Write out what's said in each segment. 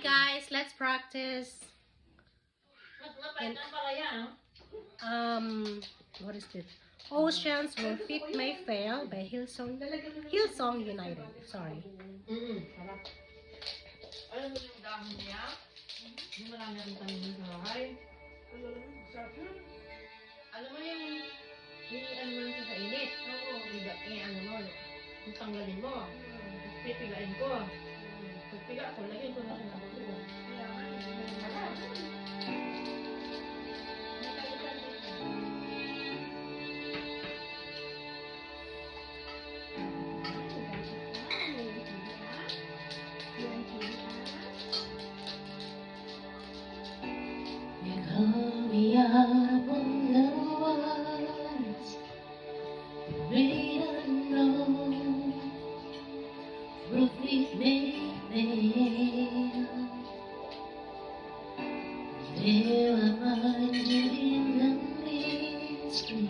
guys, let's practice. And, what is this? Oceans Will Fit May Fail by Hillsong United. Sorry. Alam mo yung dahon niya? Yung marami akong tanin sa bahay. Alam mo yung ano mo lang sa init? Oo. Ano mo, yung tanggalin mo. Pipigain ko. Pagpiga ko, lagyan ko na rin ako ko. You call me up on the waters, great unknown, through feet may fail. There I find you in the mystery,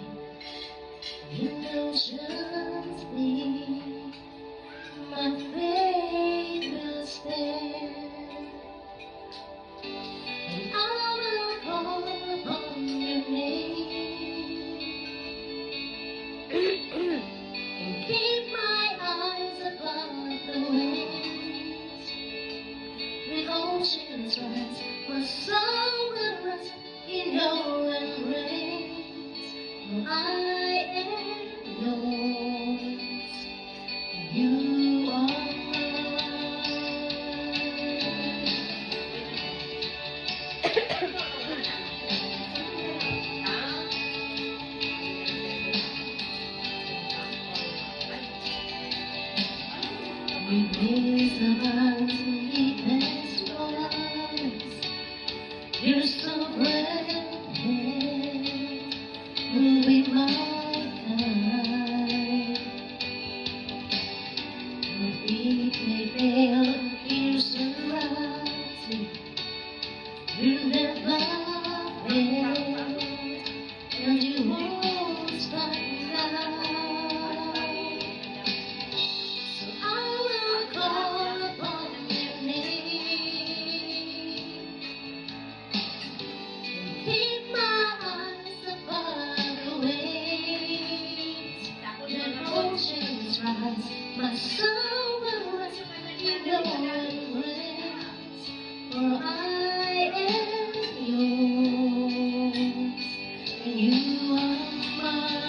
in ocean's deep. My faith will stand, and I will call upon your name, and keep my eyes above the waves. When oceans rise, my soul will rest in your embrace. For I am yours, and you are mine. With these above deepest waters, you're so present, will be my guide. Your feet may fail, fears arising, you never fail, and you won't stop now. So I will call upon your name, and keep my eyes above the waves. When oceans rise, my soul will rest in your embrace. For I am yours, and you are mine.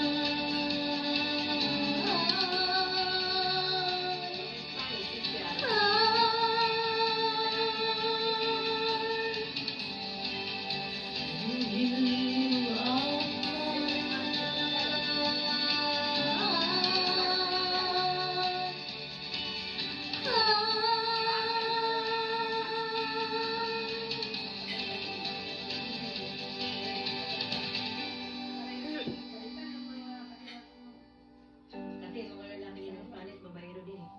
Kasi mga lalaki din ng Spanish, babaero din eh.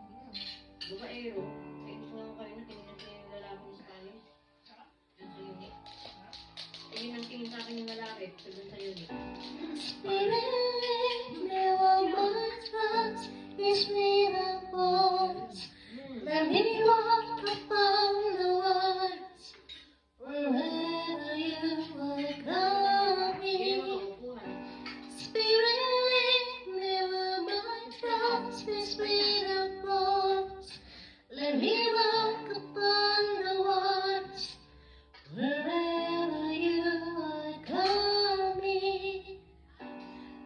Babaero. Ay, gusto nga ko kayo na tinignan ko yung lalaki ng Spanish. Yung sa unit. Eh, yun ang tingin sa akin yung lalaki. Sabi sa unit. Spirit, never my trust is made of bones. Let me walk upon the waters, wherever you will guide me. Spirit, never my trust is made of bones. Let me walk upon the waters, wherever you will guide me.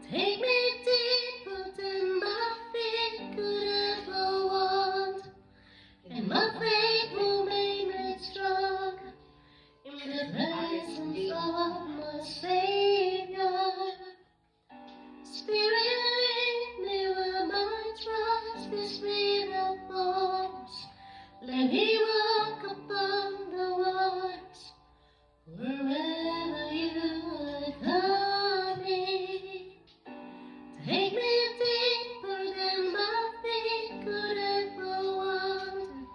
Take me deeper than my feet could ever want, and my faith will be made strong in the presence of my Savior. Spirit, lead me where my trust is made of bones. Let me walk upon the waters, wherever you would guide me. Take me deeper than my feet could ever wander,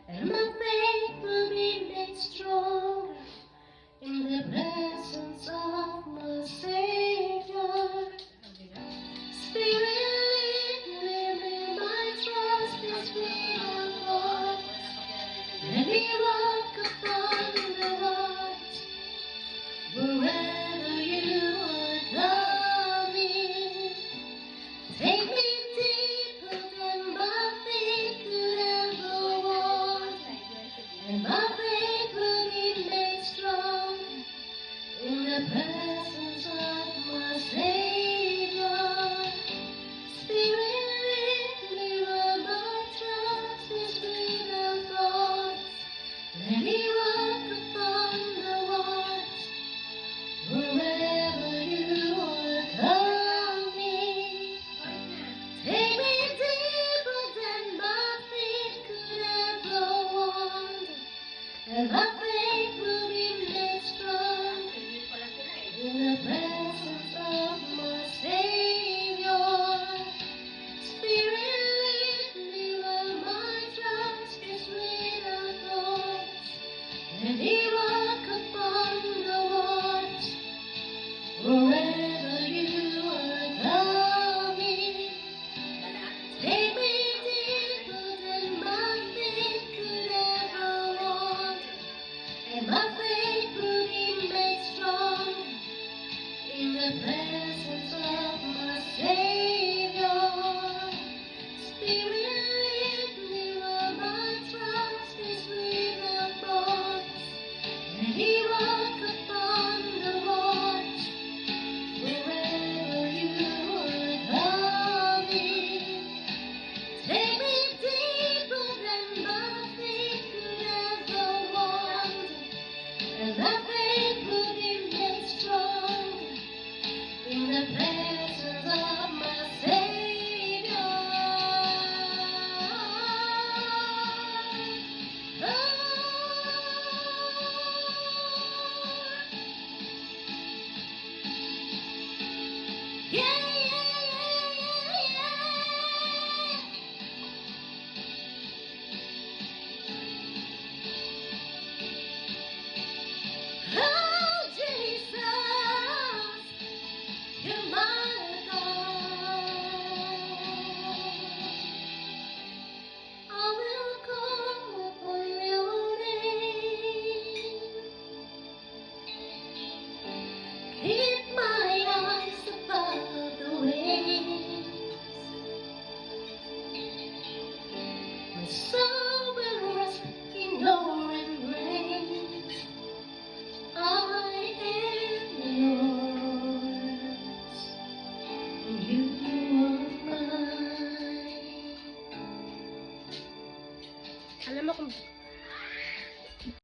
and my faith will be made stronger in the presence of my Savior. Spirit, lead me where my trust is made of bones. Let me walk upon the waters, wherever you are coming. Take me deeper than my feet could ever walk, and my faith will be made strong in the presence of my Savior. Spirit, lead me where my trust is without thoughts. Let me walk upon the waters, wherever you are coming. Take me deeper than my feet could ever wander, and my faith will be made strong in the presence of my Savior. Spirit, lead me where my trust is without thoughts. Let me